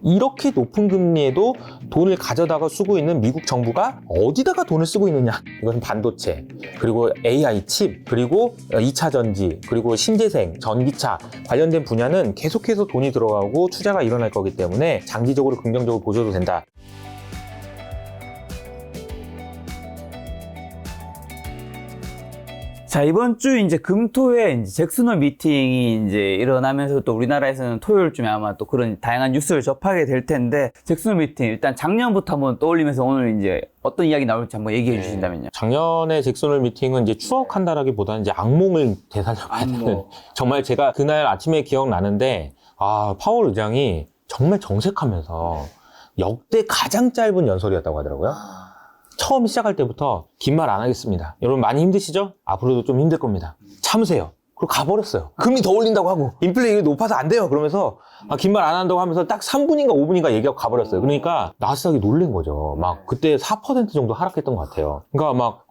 이렇게 높은 금리에도 돈을 가져다가 쓰고 있는 미국 정부가 어디다가 돈을 쓰고 있느냐? 이것은 반도체, 그리고 AI 칩, 그리고 2차 전지, 그리고 신재생, 전기차 관련된 분야는 계속해서 돈이 들어가고 투자가 일어날 거기 때문에 장기적으로 긍정적으로 보셔도 된다. 자, 이번 주 이제 금토에 이제 잭슨홀 미팅이 이제 일어나면서 또 우리나라에서는 토요일쯤에 아마 또 그런 다양한 뉴스를 접하게 될 텐데, 잭슨홀 미팅 일단 작년부터 한번 떠올리면서 오늘 이제 어떤 이야기 나올지 한번 얘기해 주신다면요. 작년에 잭슨홀 미팅은 이제 추억한다라기보다는 이제 악몽을 되살려야 되는, 정말 제가 그날 아침에 기억나는데, 파월 의장이 정말 정색하면서 역대 가장 짧은 연설이었다고 하더라고요. 처음 시작할 때부터 긴 말 안 하겠습니다. 여러분 많이 힘드시죠? 앞으로도 좀 힘들 겁니다. 참으세요. 그리고 가버렸어요. 금리 더 올린다고 하고 인플레이션이 높아서 안 돼요. 그러면서 긴 말 안 한다고 하면서 딱 3분인가 5분인가 얘기하고 가버렸어요. 그러니까 나스닥이 놀란 거죠. 막 그때 4% 정도 하락했던 것 같아요. 그러니까 막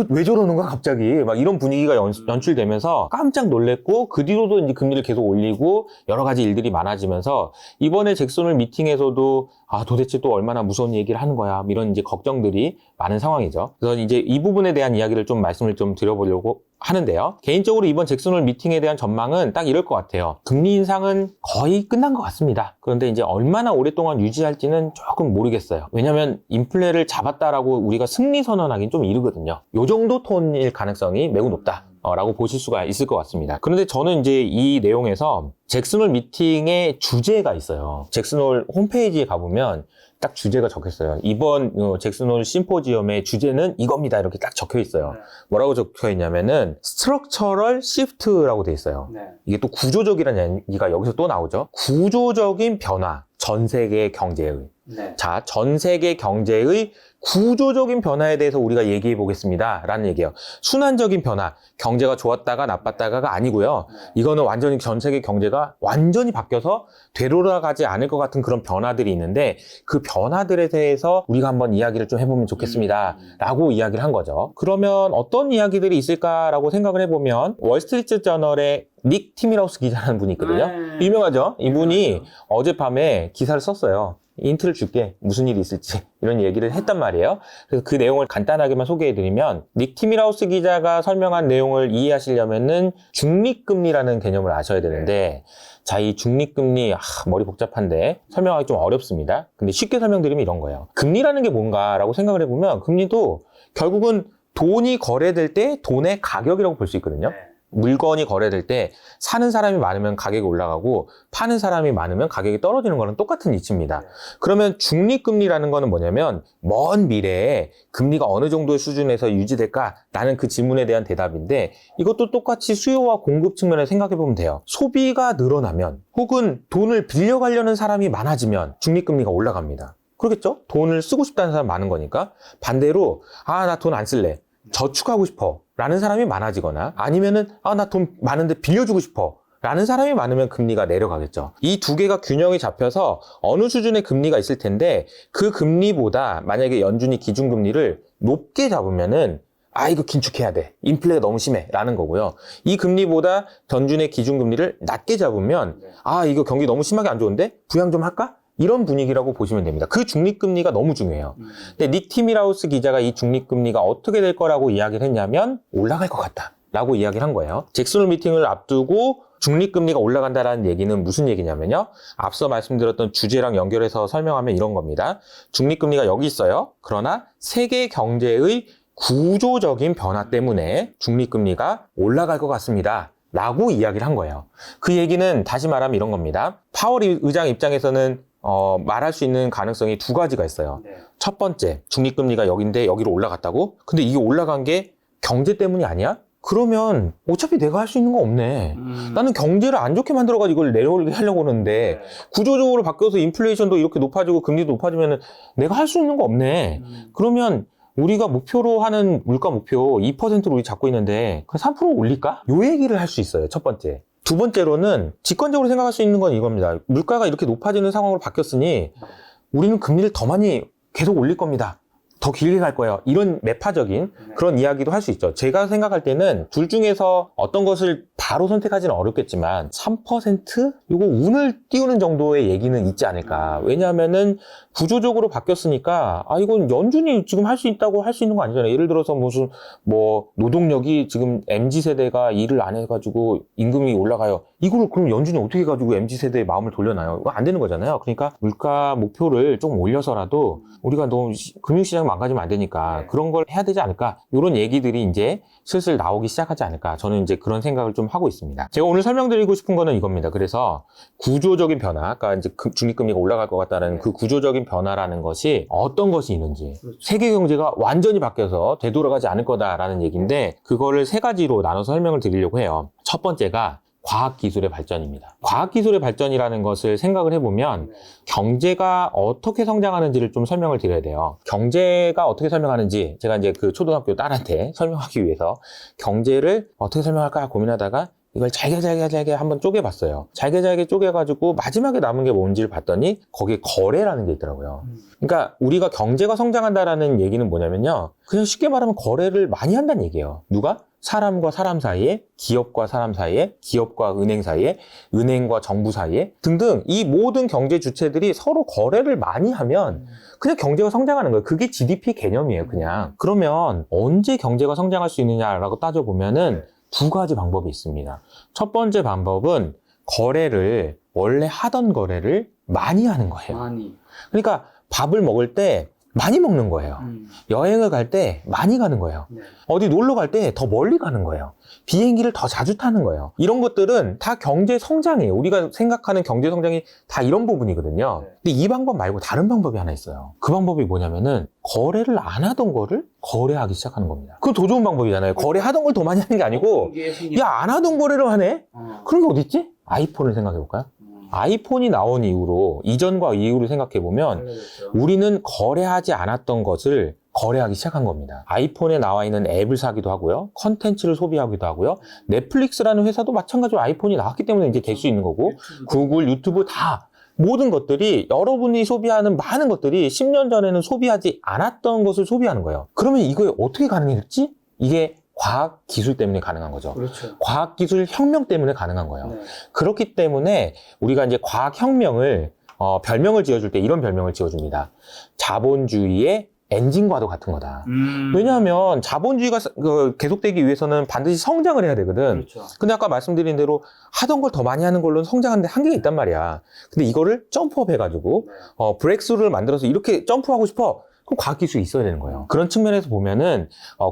왜 저러는가 갑자기 막 이런 분위기가 연출되면서 깜짝 놀랬고, 그 뒤로도 이제 금리를 계속 올리고 여러 가지 일들이 많아지면서 이번에 잭슨홀 미팅에서도 도대체 또 얼마나 무서운 얘기를 하는 거야, 이런 이제 걱정들이 많은 상황이죠. 그래서 이제 이 부분에 대한 이야기를 좀 말씀을 좀 드려보려고 하는데요. 개인적으로 이번 잭슨홀 미팅에 대한 전망은 딱 이럴 것 같아요. 금리 인상은 거의 끝난 것 같습니다. 그런데 이제 얼마나 오랫동안 유지할지는 조금 모르겠어요. 왜냐하면 인플레를 잡았다라고 우리가 승리 선언하기는 좀 이르거든요. 요 정도 톤일 가능성이 매우 높다 라고 보실 수가 있을 것 같습니다. 그런데 저는 이제 이 내용에서 잭슨홀 미팅의 주제가 있어요. 잭슨홀 홈페이지에 가보면 딱 주제가 적혀있어요. 이번 잭슨홀 심포지엄의 주제는 이겁니다, 이렇게 딱 적혀 있어요. 뭐라고 적혀 있냐면은 스트럭처럴 시프트라고 돼 있어요. 이게 또 구조적이라는 얘기가 여기서 또 나오죠. 구조적인 변화, 전 세계 경제의. 자, 전 세계 경제의 구조적인 변화에 대해서 우리가 얘기해 보겠습니다 라는 얘기예요. 순환적인 변화, 경제가 좋았다가 나빴다가가 아니고요. 이거는 완전히 전 세계 경제가 완전히 바뀌어서 되돌아가지 않을 것 같은 그런 변화들이 있는데, 그 변화들에 대해서 우리가 한번 이야기를 좀 해보면 좋겠습니다 라고 이야기를 한 거죠. 그러면 어떤 이야기들이 있을까라고 생각을 해보면, 월스트리트 저널의 닉 티밀하우스 기자라는 분이 있거든요. 유명하죠? 이분이 어젯밤에 기사를 썼어요. 인트를 줄게, 무슨 일이 있을지, 이런 얘기를 했단 말이에요. 그래서 그 내용을 간단하게만 소개해드리면, 닉 티밀하우스 기자가 설명한 내용을 이해하시려면은 중립금리라는 개념을 아셔야 되는데, 자, 이 중립금리, 머리 복잡한데 설명하기 좀 어렵습니다. 근데 쉽게 설명드리면 이런 거예요. 금리라는 게 뭔가라고 생각을 해보면, 금리도 결국은 돈이 거래될 때 돈의 가격이라고 볼 수 있거든요. 물건이 거래될 때 사는 사람이 많으면 가격이 올라가고 파는 사람이 많으면 가격이 떨어지는 거랑 똑같은 이치입니다. 그러면 중립금리라는 거는 뭐냐면, 먼 미래에 금리가 어느 정도의 수준에서 유지될까? 라는 그 질문에 대한 대답인데, 이것도 똑같이 수요와 공급 측면에서 생각해 보면 돼요. 소비가 늘어나면, 혹은 돈을 빌려가려는 사람이 많아지면 중립금리가 올라갑니다. 그렇겠죠? 돈을 쓰고 싶다는 사람 많은 거니까. 반대로 나 돈 안 쓸래, 저축하고 싶어 라는 사람이 많아지거나, 아니면은 나 돈 많은데 빌려주고 싶어 라는 사람이 많으면 금리가 내려가겠죠. 이 두 개가 균형이 잡혀서 어느 수준의 금리가 있을 텐데, 그 금리보다 만약에 연준이 기준금리를 높게 잡으면은 이거 긴축해야 돼, 인플레가 너무 심해 라는 거고요. 이 금리보다 연준의 기준금리를 낮게 잡으면 이거 경기 너무 심하게 안 좋은데 부양 좀 할까? 이런 분위기라고 보시면 됩니다. 그 중립금리가 너무 중요해요. 근데 닉 티밀하우스 기자가 이 중립금리가 어떻게 될 거라고 이야기를 했냐면, 올라갈 것 같다 라고 이야기를 한 거예요. 잭슨홀 미팅을 앞두고 중립금리가 올라간다라는 얘기는 무슨 얘기냐면요, 앞서 말씀드렸던 주제랑 연결해서 설명하면 이런 겁니다. 중립금리가 여기 있어요. 그러나 세계 경제의 구조적인 변화 때문에 중립금리가 올라갈 것 같습니다 라고 이야기를 한 거예요. 그 얘기는 다시 말하면 이런 겁니다. 파월 의장 입장에서는 말할 수 있는 가능성이 두 가지가 있어요. 첫 번째, 중립금리가 여기인데 여기로 올라갔다고? 근데 이게 올라간 게 경제 때문이 아니야? 그러면 어차피 내가 할 수 있는 거 없네. 나는 경제를 안 좋게 만들어가지고 이걸 내려오게 하려고 하는데, 구조적으로 바뀌어서 인플레이션도 이렇게 높아지고 금리도 높아지면 내가 할 수 있는 거 없네. 그러면 우리가 목표로 하는 물가 목표 2%로 우리 잡고 있는데 그냥 3% 올릴까? 요 얘기를 할 수 있어요, 첫 번째. 두 번째로는 직관적으로 생각할 수 있는 건 이겁니다. 물가가 이렇게 높아지는 상황으로 바뀌었으니 우리는 금리를 더 많이 계속 올릴 겁니다. 더 길게 갈 거예요. 이런 매파적인 그런 이야기도 할 수 있죠. 제가 생각할 때는 둘 중에서 어떤 것을 바로 선택하지는 어렵겠지만 3% 이거 운을 띄우는 정도의 얘기는 있지 않을까. 왜냐하면은 구조적으로 바뀌었으니까 이건 연준이 지금 할 수 있다고 할 수 있는 거 아니잖아요. 예를 들어서 무슨 뭐 노동력이 지금 MZ세대가 일을 안 해가지고 임금이 올라가요. 이거를 그럼 연준이 어떻게 해가지고 MZ세대의 마음을 돌려놔요? 이거 안 되는 거잖아요. 그러니까 물가 목표를 조금 올려서라도 우리가 너무 금융시장 망가지면 안 되니까 그런 걸 해야 되지 않을까? 이런 얘기들이 이제 슬슬 나오기 시작하지 않을까? 저는 이제 그런 생각을 좀 하고 있습니다. 제가 오늘 설명드리고 싶은 거는 이겁니다. 그래서 구조적인 변화, 아까 이제 중립금리가 올라갈 것 같다는 그 구조적인 변화라는 것이 어떤 것이 있는지, 세계 경제가 완전히 바뀌어서 되돌아가지 않을 거다라는 얘기인데 그거를 세 가지로 나눠서 설명을 드리려고 해요. 첫 번째가 과학기술의 발전입니다. 과학기술의 발전이라는 것을 생각을 해보면 경제가 어떻게 성장하는지를 좀 설명을 드려야 돼요. 경제가 어떻게 설명하는지 제가 이제 그 초등학교 딸한테 설명하기 위해서 경제를 어떻게 설명할까 고민하다가 이걸 잘게 한번 쪼개봤어요. 잘게 쪼개가지고 마지막에 남은 게 뭔지를 봤더니 거기에 거래라는 게 있더라고요. 그러니까 우리가 경제가 성장한다라는 얘기는 뭐냐면요. 그냥 쉽게 말하면 거래를 많이 한다는 얘기예요. 누가? 사람과 사람 사이에, 기업과 사람 사이에, 기업과 은행 사이에, 은행과 정부 사이에 등등 이 모든 경제 주체들이 서로 거래를 많이 하면 그냥 경제가 성장하는 거예요. 그게 GDP 개념이에요, 그냥. 그러면 언제 경제가 성장할 수 있느냐라고 따져보면은 두 가지 방법이 있습니다. 첫 번째 방법은 거래를 원래 하던 거래를 많이 하는 거예요. 많이. 그러니까 밥을 먹을 때 많이 먹는 거예요. 여행을 갈 때 많이 가는 거예요. 어디 놀러 갈 때 더 멀리 가는 거예요. 비행기를 더 자주 타는 거예요. 이런 것들은 다 경제 성장이에요. 우리가 생각하는 경제 성장이 다 이런 부분이거든요. 근데 이 방법 말고 다른 방법이 하나 있어요. 그 방법이 뭐냐면은 거래를 안 하던 거를 거래하기 시작하는 겁니다. 그거 더 좋은 방법이잖아요. 거래하던 걸 더 많이 하는 게 아니고 야, 안 하던 거래를 하네? 그런 게 어디 있지? 아이폰을 생각해 볼까요? 아이폰이 나온 이후로 이전과 이후를 생각해보면 우리는 거래하지 않았던 것을 거래하기 시작한 겁니다. 아이폰에 나와 있는 앱을 사기도 하고요. 컨텐츠를 소비하기도 하고요. 넷플릭스라는 회사도 마찬가지로 아이폰이 나왔기 때문에 이제 될 수 있는 거고 구글, 유튜브 다 모든 것들이 여러분이 소비하는 많은 것들이 10년 전에는 소비하지 않았던 것을 소비하는 거예요. 그러면 이거 어떻게 가능했지? 이게 과학 기술 때문에 가능한 거죠. 그렇죠. 과학 기술 혁명 때문에 가능한 거예요. 그렇기 때문에 우리가 이제 과학 혁명을 별명을 지어줄 때 이런 별명을 지어줍니다. 자본주의의 엔진과도 같은 거다. 왜냐하면 자본주의가 계속되기 위해서는 반드시 성장을 해야 되거든. 그렇죠. 근데 아까 말씀드린 대로 하던 걸 더 많이 하는 걸로는 성장하는데 한계가 있단 말이야. 근데 이거를 점프업 해가지고 브렉스루를 만들어서 이렇게 점프하고 싶어. 그럼 과학기술이 있어야 되는 거예요. 그런 측면에서 보면은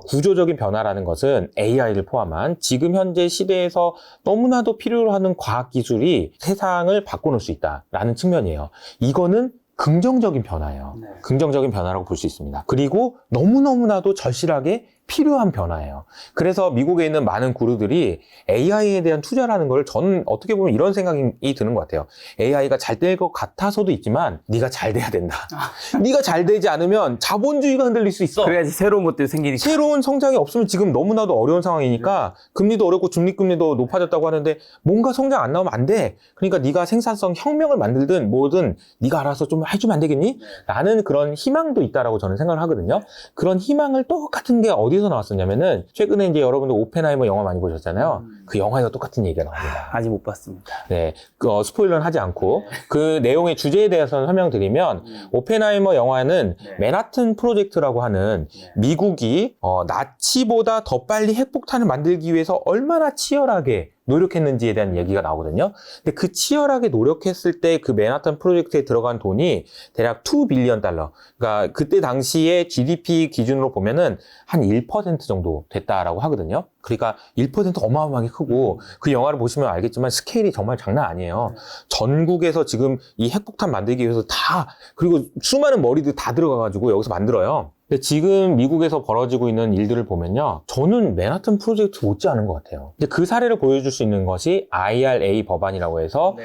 구조적인 변화라는 것은 AI를 포함한 지금 현재 시대에서 너무나도 필요로 하는 과학기술이 세상을 바꿔놓을 수 있다라는 측면이에요. 이거는 긍정적인 변화예요. 긍정적인 변화라고 볼 수 있습니다. 그리고 너무너무나도 절실하게 필요한 변화예요. 그래서 미국에 있는 많은 구루들이 AI에 대한 투자라는 걸 저는 어떻게 보면 이런 생각이 드는 것 같아요. AI가 잘 될 것 같아서도 있지만 네가 잘 돼야 된다. 네가 잘 되지 않으면 자본주의가 흔들릴 수 있어. 그래야지 새로운 것들이 생기니까. 새로운 성장이 없으면 지금 너무나도 어려운 상황이니까 금리도 어렵고 중립금리도 높아졌다고 하는데 뭔가 성장 안 나오면 안 돼. 그러니까 네가 생산성 혁명을 만들든 뭐든 네가 알아서 좀 해주면 안 되겠니? 라는 그런 희망도 있다라고 저는 생각을 하거든요. 그런 희망을 똑같은 게 어디서 나왔었냐면은 최근에 이제 여러분들 오펜하이머 영화 많이 보셨잖아요. 그 영화에서 똑같은 얘기가 나옵니다. 아직 못 봤습니다. 네, 스포일러는 하지 않고 그 내용의 주제에 대해서는 설명드리면 오펜하이머 영화는 맨하튼 프로젝트라고 하는 미국이 나치보다 더 빨리 핵폭탄을 만들기 위해서 얼마나 치열하게 노력했는지에 대한 얘기가 나오거든요. 근데 그 치열하게 노력했을 때 그 맨하탄 프로젝트에 들어간 돈이 대략 2 빌리언 달러. 그러니까 그때 당시에 GDP 기준으로 보면은 한 1% 정도 됐다라고 하거든요. 그러니까 1% 어마어마하게 크고 그 영화를 보시면 알겠지만 스케일이 정말 장난 아니에요. 전국에서 지금 이 핵폭탄 만들기 위해서 다 그리고 수많은 머리들 다 들어가가지고 여기서 만들어요. 근데 지금 미국에서 벌어지고 있는 일들을 보면요. 저는 맨하튼 프로젝트 못지 않은 것 같아요. 이제 그 사례를 보여줄 수 있는 것이 IRA 법안이라고 해서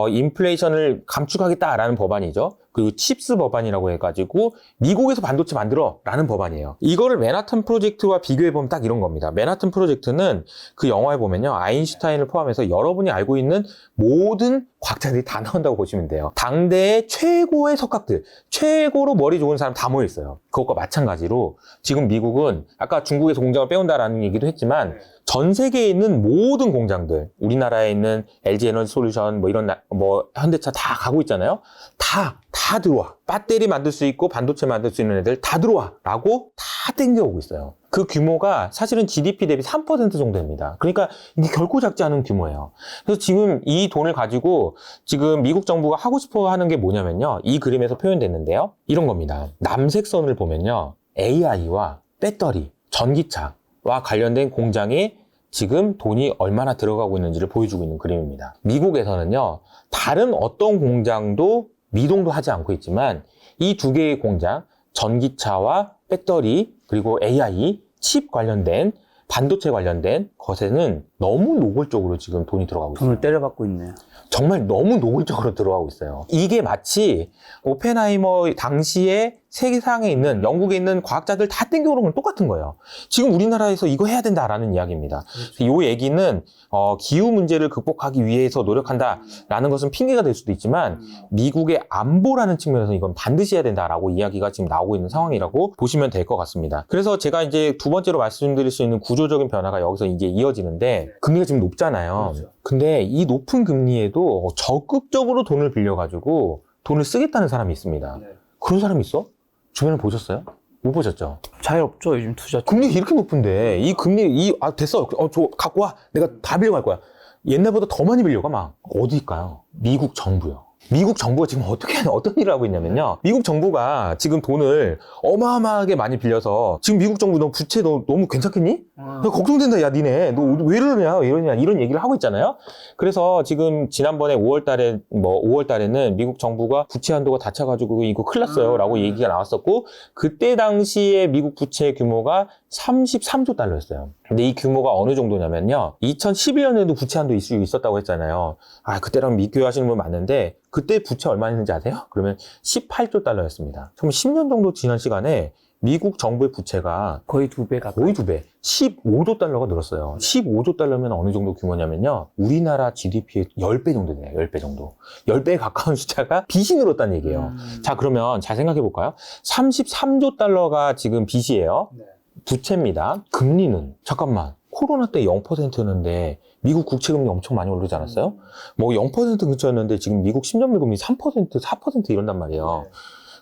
인플레이션을 감축하겠다라는 법안이죠. 그리고 칩스 법안이라고 해가지고 미국에서 반도체 만들어라는 법안이에요. 이거를 맨하튼 프로젝트와 비교해보면 딱 이런 겁니다. 맨하튼 프로젝트는 그 영화에 보면요, 아인슈타인을 포함해서 여러분이 알고 있는 모든 과학자들이 다 나온다고 보시면 돼요. 당대의 최고의 석학들, 최고로 머리 좋은 사람 다 모여있어요. 그것과 마찬가지로 지금 미국은 아까 중국에서 공장을 빼온다라는 얘기도 했지만 전 세계에 있는 모든 공장들, 우리나라에 있는 LG 에너지 솔루션, 뭐 이런, 현대차 다 가고 있잖아요. 다 들어와. 배터리 만들 수 있고 반도체 만들 수 있는 애들 다 들어와. 라고 다 땡겨오고 있어요. 그 규모가 사실은 GDP 대비 3% 정도 됩니다. 그러니까 이게 결코 작지 않은 규모예요. 그래서 지금 이 돈을 가지고 지금 미국 정부가 하고 싶어 하는 게 뭐냐면요. 이 그림에서 표현됐는데요. 이런 겁니다. 남색 선을 보면요. AI와 배터리, 전기차와 관련된 공장에 지금 돈이 얼마나 들어가고 있는지를 보여주고 있는 그림입니다. 미국에서는요, 다른 어떤 공장도 미동도 하지 않고 있지만 이 두 개의 공장, 전기차와 배터리, 그리고 AI, 칩 관련된, 반도체 관련된 것에는 너무 노골적으로 지금 돈이 들어가고 있어요. 돈을 때려받고 있네요. 정말 너무 노골적으로 들어가고 있어요. 이게 마치 오펜하이머 당시에 세계상에 있는, 영국에 있는 과학자들 다 땡겨오는 건 똑같은 거예요. 지금 우리나라에서 이거 해야 된다라는 이야기입니다. 이 얘기는 기후 문제를 극복하기 위해서 노력한다라는 것은 핑계가 될 수도 있지만 미국의 안보라는 측면에서 이건 반드시 해야 된다라고 이야기가 지금 나오고 있는 상황이라고 보시면 될 것 같습니다. 그래서 제가 이제 두 번째로 말씀드릴 수 있는 구조적인 변화가 여기서 이제 이어지는데, 금리가 지금 높잖아요. 그렇죠. 근데 이 높은 금리에도 적극적으로 돈을 빌려가지고 돈을 쓰겠다는 사람이 있습니다. 네. 그런 사람이 있어? 주변에 보셨어요? 못 보셨죠? 잘 없죠, 요즘 투자. 금리가 이렇게 높은데 이 금리 됐어. 저 갖고 와. 내가 다 빌려갈 거야. 옛날보다 더 많이 빌려가 막. 어디일까요? 미국 정부요. 미국 정부가 지금 어떤 일을 하고 있냐면요. 미국 정부가 지금 돈을 어마어마하게 많이 빌려서 지금 미국 정부 너 부채 너무 괜찮겠니? 나 걱정된다. 야, 니네. 너 왜 이러냐? 이런 얘기를 하고 있잖아요. 그래서 지금 지난번에 5월 달에는 미국 정부가 부채 한도가 다 차가지고 이거 큰일 났어요. 라고 얘기가 나왔었고, 그때 당시에 미국 부채 규모가 33조 달러였어요. 근데 이 규모가 어느 정도냐면요. 2011년에도 부채 한도 이슈 있었다고 했잖아요. 그때랑 비교하시는 분 많은데, 그때 부채 얼마 있는지 아세요? 그러면 18조 달러였습니다. 그럼 10년 정도 지난 시간에 미국 정부의 부채가 거의 2배 가까이. 거의 2배, 15조 달러가 늘었어요. 15조 달러면 어느 정도 규모냐면요. 우리나라 GDP의 10배 정도 돼요. 10배 정도. 10배에 가까운 숫자가 빚이 늘었다는 얘기예요. 자, 그러면 잘 생각해 볼까요? 33조 달러가 지금 빚이에요. 네. 부채입니다. 금리는 잠깐만. 코로나 때 0%였는데 미국 국채 금리 엄청 많이 오르지 않았어요? 뭐 0% 근처였는데 지금 미국 10년 물금리 3%, 4% 이런단 말이에요. 네.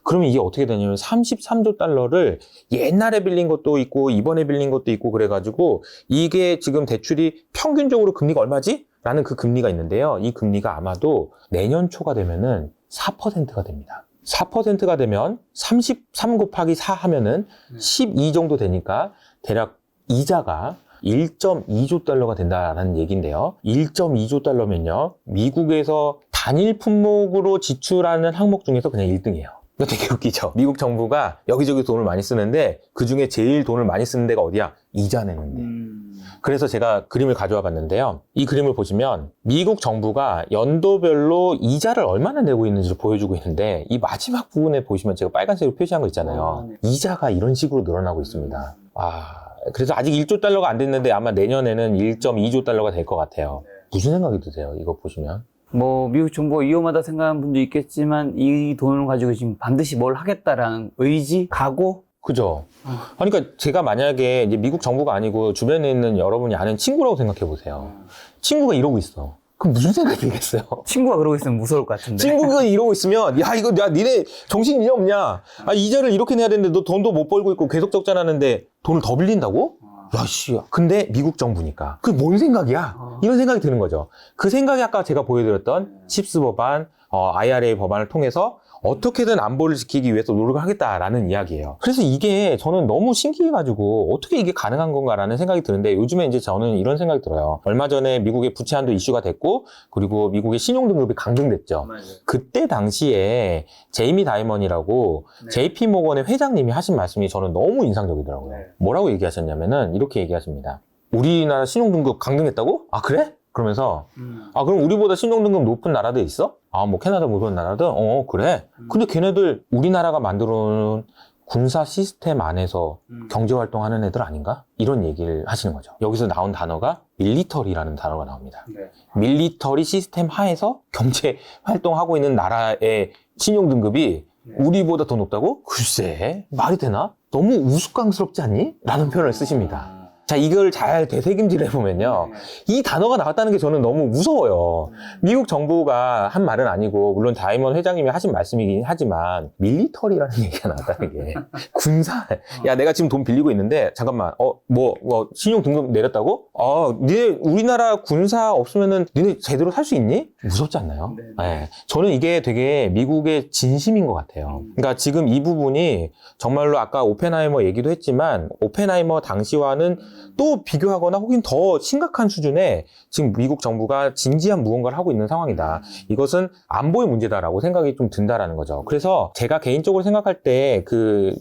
그러면 이게 어떻게 되냐면 33조 달러를 옛날에 빌린 것도 있고 이번에 빌린 것도 있고 그래가지고 이게 지금 대출이 평균적으로 금리가 얼마지? 라는 그 금리가 있는데요. 이 금리가 아마도 내년 초가 되면은 4%가 됩니다. 4%가 되면 33 곱하기 4 하면은 12 정도 되니까 대략 이자가 1.2조 달러가 된다라는 얘기인데요. 1.2조 달러면요. 미국에서 단일 품목으로 지출하는 항목 중에서 그냥 1등이에요. 이거 되게 웃기죠? 미국 정부가 여기저기 돈을 많이 쓰는데 그중에 제일 돈을 많이 쓰는 데가 어디야? 이자 내는데. 그래서 제가 그림을 가져와 봤는데요. 이 그림을 보시면 미국 정부가 연도별로 이자를 얼마나 내고 있는지를 보여주고 있는데 이 마지막 부분에 보시면 제가 빨간색으로 표시한 거 있잖아요. 이자가 이런 식으로 늘어나고 있습니다. 그래서 아직 1조 달러가 안 됐는데 아마 내년에는 1.2조 달러가 될 것 같아요. 무슨 생각이 드세요? 이거 보시면? 뭐 미국 정부가 위험하다 생각하는 분도 있겠지만 이 돈을 가지고 지금 반드시 뭘 하겠다라는 의지, 각오. 그죠? 그러니까 제가 만약에 이제 미국 정부가 아니고 주변에 있는 여러분이 아는 친구라고 생각해 보세요. 친구가 이러고 있어. 그럼 무슨 생각이 들겠어요? 친구가 그러고 있으면 무서울 것 같은데. 친구가 이러고 있으면 야 니네 정신이 없냐? 이자를 이렇게 내야 되는데 너 돈도 못 벌고 있고 계속 적자나는데 돈을 더 빌린다고? 야, 씨. 근데 미국 정부니까. 그게 뭔 생각이야? 이런 생각이 드는 거죠. 그 생각이 아까 제가 보여드렸던 칩스 법안, IRA 법안을 통해서 어떻게든 안보를 지키기 위해서 노력을 하겠다라는 이야기예요. 그래서 이게 저는 너무 신기해가지고 어떻게 이게 가능한 건가라는 생각이 드는데 요즘에 이제 저는 이런 생각이 들어요. 얼마 전에 미국의 부채 한도 이슈가 됐고 그리고 미국의 신용등급이 강등됐죠. 맞아요. 그때 당시에 제이미 다이먼이라고 JP 모건의 회장님이 하신 말씀이 저는 너무 인상적이더라고요. 뭐라고 얘기하셨냐면은 이렇게 얘기하십니다. 우리나라 신용등급 강등했다고? 그래? 그러면서 아 그럼 우리보다 신용등급 높은 나라도 있어? 아 뭐 캐나다 뭐 그런 나라도? 그래. 근데 걔네들 우리나라가 만들어놓은 군사 시스템 안에서 경제활동하는 애들 아닌가? 이런 얘기를 하시는 거죠. 여기서 나온 단어가 밀리터리라는 단어가 나옵니다. 네. 밀리터리 시스템 하에서 경제활동하고 있는 나라의 신용등급이 우리보다 더 높다고? 글쎄 말이 되나? 너무 우스꽝스럽지 않니? 라는 표현을 쓰십니다. 자, 이걸 잘 되새김질 해보면요. 이 단어가 나왔다는 게 저는 너무 무서워요. 미국 정부가 한 말은 아니고, 물론 다이먼 회장님이 하신 말씀이긴 하지만, 밀리터리라는 얘기가 나왔다는 게, 군사, 야, 내가 지금 돈 빌리고 있는데, 잠깐만, 신용 등급 내렸다고? 니네, 우리나라 군사 없으면은, 니네 제대로 살 수 있니? 무섭지 않나요? 네. 저는 이게 되게 미국의 진심인 것 같아요. 그러니까 지금 이 부분이 정말로 아까 오펜하이머 얘기도 했지만, 오펜하이머 당시와는 또 비교하거나 혹은 더 심각한 수준의 지금 미국 정부가 진지한 무언가를 하고 있는 상황이다. 이것은 안보의 문제다라고 생각이 좀 든다라는 거죠. 그래서 제가 개인적으로 생각할 때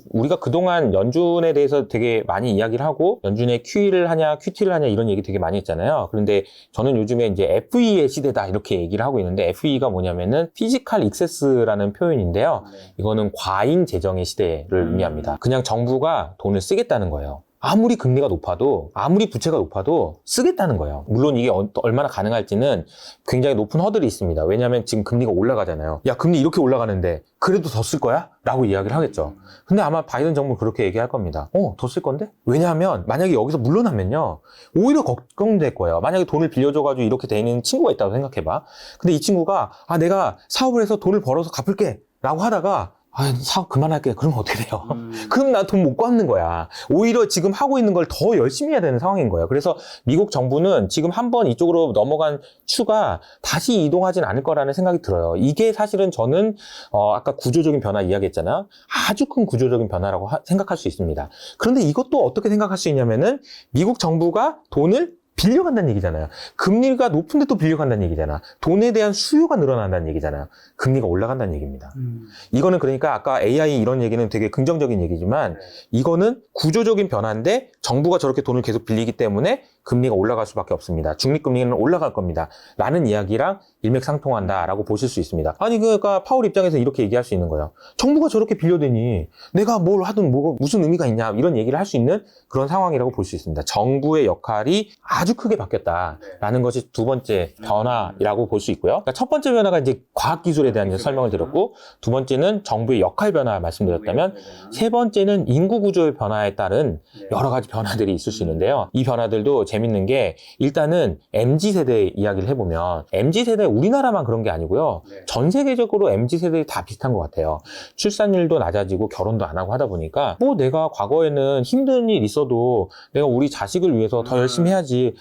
우리가 그동안 연준에 대해서 되게 많이 이야기를 하고 연준에 QE를 하냐 QT를 하냐 이런 얘기 되게 많이 했잖아요. 그런데 저는 요즘에 이제 FE의 시대다 이렇게 얘기를 하고 있는데 FE가 뭐냐면은 피지컬 익세스라는 표현인데요. 이거는 과잉 재정의 시대를 의미합니다. 그냥 정부가 돈을 쓰겠다는 거예요. 아무리 금리가 높아도 아무리 부채가 높아도 쓰겠다는 거예요. 물론 이게 얼마나 가능할지는 굉장히 높은 허들이 있습니다. 왜냐하면 지금 금리가 올라가잖아요. 야 금리 이렇게 올라가는데 그래도 더 쓸 거야? 라고 이야기를 하겠죠. 근데 아마 바이든 정부는 그렇게 얘기할 겁니다. 더 쓸 건데? 왜냐하면 만약에 여기서 물러나면요 오히려 걱정될 거예요. 만약에 돈을 빌려줘가지고 이렇게 되는 친구가 있다고 생각해봐. 근데 이 친구가 내가 사업을 해서 돈을 벌어서 갚을게 라고 하다가 사업 그만할게. 그러면 어떻게 돼요? 그럼 나 돈 못 갚는 거야. 오히려 지금 하고 있는 걸 더 열심히 해야 되는 상황인 거예요. 그래서 미국 정부는 지금 한번 이쪽으로 넘어간 추가 다시 이동하진 않을 거라는 생각이 들어요. 이게 사실은 저는 아까 구조적인 변화 이야기했잖아요. 아주 큰 구조적인 변화라고 생각할 수 있습니다. 그런데 이것도 어떻게 생각할 수 있냐면은 미국 정부가 돈을 빌려간다는 얘기잖아요. 금리가 높은데 또 빌려간다는 얘기잖아. 돈에 대한 수요가 늘어난다는 얘기잖아요. 금리가 올라간다는 얘기입니다. 이거는 그러니까 아까 AI 이런 얘기는 되게 긍정적인 얘기지만 이거는 구조적인 변화인데 정부가 저렇게 돈을 계속 빌리기 때문에 금리가 올라갈 수밖에 없습니다. 중립금리는 올라갈 겁니다. 라는 이야기랑 일맥상통한다라고 보실 수 있습니다. 아니 그러니까 파월 입장에서 이렇게 얘기할 수 있는 거예요. 정부가 저렇게 빌려대니 내가 뭘 하든 무슨 의미가 있냐 이런 얘기를 할 수 있는 그런 상황이라고 볼 수 있습니다. 정부의 역할이 아주 크게 바뀌었다라는 것이 두 번째 변화라고 볼 수 있고요. 그러니까 첫 번째 변화가 이제 과학기술에 대한 이제 설명을 드렸고 두 번째는 정부의 역할 변화 말씀드렸다면 세 번째는 인구 구조의 변화에 따른 여러 가지 변화들이 있을 수 있는데요. 이 변화들도 재밌는 게 일단은 MZ세대 이야기를 해보면 MZ세대 우리나라만 그런 게 아니고요. 전 세계적으로 MZ세대이 다 비슷한 것 같아요. 출산율도 낮아지고 결혼도 안 하고 하다 보니까 내가 과거에는 힘든 일 있어도 내가 우리 자식을 위해서 더 열심히 해야지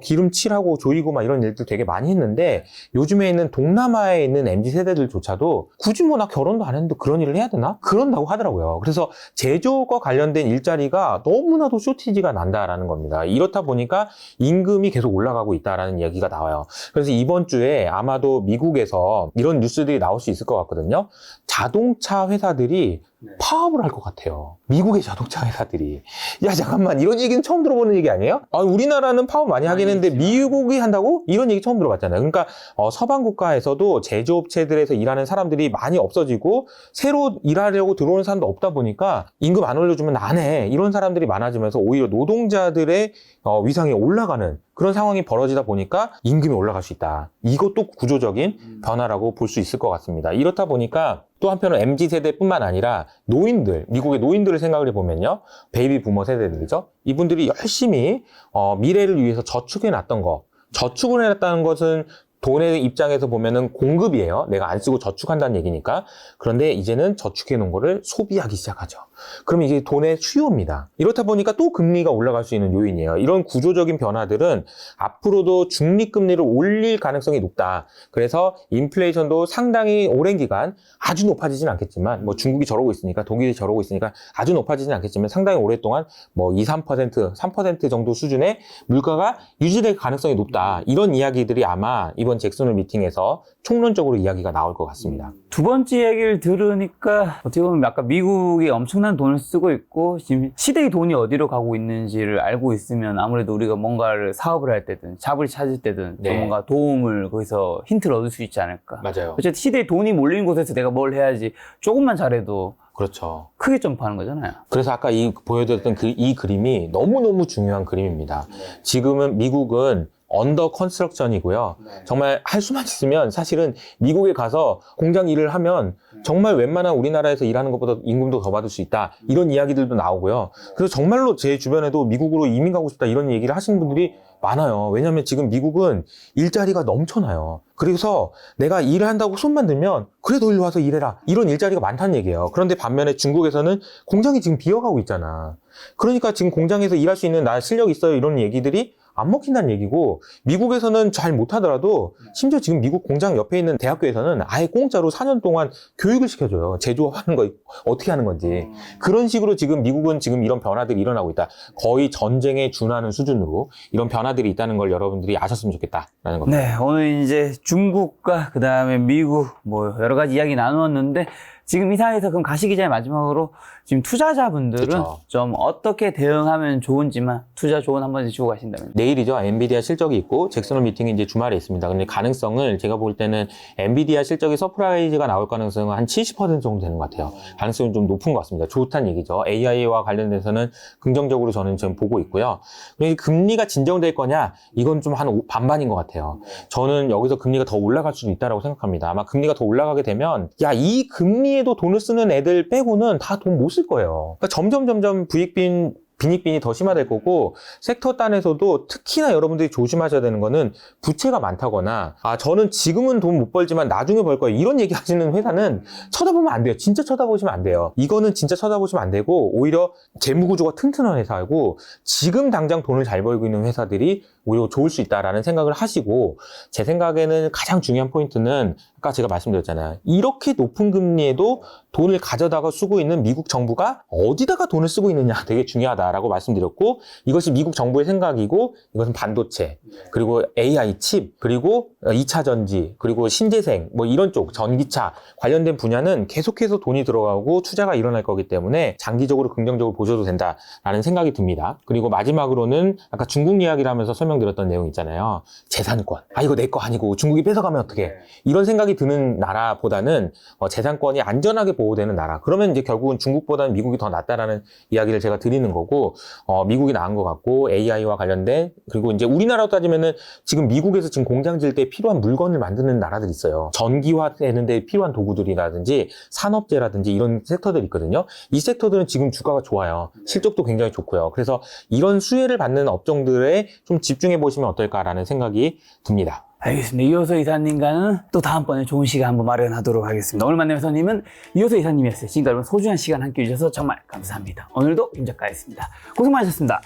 기름칠하고 조이고 막 이런 일들 되게 많이 했는데 요즘에 있는 동남아에 있는 MZ세대들조차도 굳이 나 결혼도 안 했는데 그런 일을 해야 되나? 그런다고 하더라고요. 그래서 제조업과 관련된 일자리가 너무나도 쇼티지가 난다라는 겁니다. 이렇다 보니까 임금이 계속 올라가고 있다라는 얘기가 나와요. 그래서 이번 주에 아마도 미국에서 이런 뉴스들이 나올 수 있을 것 같거든요. 자동차 회사들이 파업을 할 것 같아요. 미국의 자동차 회사들이. 야 잠깐만 이런 얘기는 처음 들어보는 얘기 아니에요? 우리나라는 파업 많이 하긴 했는데 미국이 한다고? 이런 얘기 처음 들어봤잖아요. 그러니까 서방 국가에서도 제조업체들에서 일하는 사람들이 많이 없어지고 새로 일하려고 들어오는 사람도 없다 보니까 임금 안 올려주면 안 해. 이런 사람들이 많아지면서 오히려 노동자들의 위상이 올라가는 그런 상황이 벌어지다 보니까 임금이 올라갈 수 있다. 이것도 구조적인 변화라고 볼 수 있을 것 같습니다. 이렇다 보니까 또 한편으로 MZ세대뿐만 아니라 노인들, 미국의 노인들을 생각을 해보면요. 베이비 부머 세대들이죠. 이분들이 열심히 미래를 위해서 저축해놨던 거. 저축을 해놨다는 것은 돈의 입장에서 보면은 공급이에요. 내가 안 쓰고 저축한다는 얘기니까. 그런데 이제는 저축해 놓은 거를 소비하기 시작하죠. 그럼 이게 돈의 수요입니다. 이렇다 보니까 또 금리가 올라갈 수 있는 요인이에요. 이런 구조적인 변화들은 앞으로도 중립금리를 올릴 가능성이 높다. 그래서 인플레이션도 상당히 오랜 기간 아주 높아지진 않겠지만 중국이 저러고 있으니까 독일이 저러고 있으니까 아주 높아지진 않겠지만 상당히 오랫동안 2, 3%, 3% 정도 수준의 물가가 유지될 가능성이 높다. 이런 이야기들이 아마 이번 잭슨홀 미팅에서 총론적으로 이야기가 나올 것 같습니다. 두 번째 얘기를 들으니까 어떻게 보면 아까 미국이 엄청난 돈을 쓰고 있고 지금 시대의 돈이 어디로 가고 있는지를 알고 있으면 아무래도 우리가 뭔가를 사업을 할 때든 잡을 찾을 때든 또 네. 뭔가 도움을 거기서 힌트를 얻을 수 있지 않을까. 맞아요. 어쨌든 시대의 돈이 몰리는 곳에서 내가 뭘 해야지 조금만 잘해도 그렇죠. 크게 점프하는 거잖아요. 그래서 아까 보여드렸던 이 그림이 너무너무 중요한 그림입니다. 지금은 미국은 언더 컨스트럭션이고요. 정말 할 수만 있으면 사실은 미국에 가서 공장 일을 하면 정말 웬만한 우리나라에서 일하는 것보다 임금도 더 받을 수 있다. 이런 이야기들도 나오고요. 그래서 정말로 제 주변에도 미국으로 이민 가고 싶다 이런 얘기를 하시는 분들이 많아요. 왜냐하면 지금 미국은 일자리가 넘쳐나요. 그래서 내가 일을 한다고 손만 들면 그래 너 일로 와서 일해라. 이런 일자리가 많다는 얘기예요. 그런데 반면에 중국에서는 공장이 지금 비어가고 있잖아. 그러니까 지금 공장에서 일할 수 있는 나 실력 있어요 이런 얘기들이 안 먹힌다는 얘기고 미국에서는 잘 못하더라도 심지어 지금 미국 공장 옆에 있는 대학교에서는 아예 공짜로 4년 동안 교육을 시켜줘요. 제조하는 거 어떻게 하는 건지. 그런 식으로 지금 미국은 지금 이런 변화들이 일어나고 있다. 거의 전쟁에 준하는 수준으로 이런 변화들이 있다는 걸 여러분들이 아셨으면 좋겠다라는 겁니다. 네, 오늘 이제 중국과 그 다음에 미국 뭐 여러 가지 이야기 나누었는데 지금 이 상황에서 그럼 가시기 전에 마지막으로 지금 투자자분들은 그쵸. 좀 어떻게 대응하면 좋은지만 투자 조언 한 번씩 주고 가신다면. 내일이죠. 엔비디아 실적이 있고 잭슨홀 미팅이 이제 주말에 있습니다. 근데 가능성을 제가 볼 때는 엔비디아 실적이 서프라이즈가 나올 가능성은 한 70% 정도 되는 것 같아요. 가능성이 좀 높은 것 같습니다. 좋다는 얘기죠. AI와 관련돼서는 긍정적으로 저는 지금 보고 있고요. 그리고 금리가 진정될 거냐? 이건 좀 한 반반인 것 같아요. 저는 여기서 금리가 더 올라갈 수도 있다고 생각합니다. 아마 금리가 더 올라가게 되면 야, 이 금리에도 돈을 쓰는 애들 빼고는 다 돈 못 쓸 거예요. 그러니까 점점 빈익빈이 더 심화될 거고 섹터 단에서도 특히나 여러분들이 조심하셔야 되는 거는 부채가 많다거나 저는 지금은 돈 못 벌지만 나중에 벌 거예요 이런 얘기 하시는 회사는 쳐다보면 안 돼요. 진짜 쳐다보시면 안 돼요. 이거는 진짜 쳐다보시면 안 되고 오히려 재무구조가 튼튼한 회사고 지금 당장 돈을 잘 벌고 있는 회사들이 오히려 좋을 수 있다라는 생각을 하시고 제 생각에는 가장 중요한 포인트는 아까 제가 말씀드렸잖아요. 이렇게 높은 금리에도 돈을 가져다가 쓰고 있는 미국 정부가 어디다가 돈을 쓰고 있느냐 되게 중요하다라고 말씀드렸고 이것이 미국 정부의 생각이고 이것은 반도체 그리고 AI 칩 그리고 2차 전지 그리고 신재생 뭐 이런 쪽 전기차 관련된 분야는 계속해서 돈이 들어가고 투자가 일어날 거기 때문에 장기적으로 긍정적으로 보셔도 된다라는 생각이 듭니다. 그리고 마지막으로는 아까 중국 이야기를 하면서 설명드렸던 내용 있잖아요. 재산권. 이거 내 거 아니고 중국이 뺏어가면 어떡해. 이런 생각이 드는 나라보다는 재산권이 안전하게 보호되는 나라. 그러면 이제 결국은 중국보다는 미국이 더 낫다라는 이야기를 제가 드리는 거고 미국이 나은 것 같고 AI와 관련된 그리고 이제 우리나라로 따지면은 지금 미국에서 지금 공장 지을 때 필요한 물건을 만드는 나라들이 있어요. 전기화되는 데 필요한 도구들이라든지 산업재라든지 이런 섹터들이 있거든요. 이 섹터들은 지금 주가가 좋아요. 실적도 굉장히 좋고요. 그래서 이런 수혜를 받는 업종들에 좀 집중해 보시면 어떨까라는 생각이 듭니다. 알겠습니다. 이호서 이사님과는 또 다음번에 좋은 시간 한번 마련하도록 하겠습니다. 오늘 만난 회사님은 이호서 이사님이었어요. 지금까지 여러분 소중한 시간 함께 해주셔서 정말 감사합니다. 오늘도 김 작가였습니다. 고생 많으셨습니다.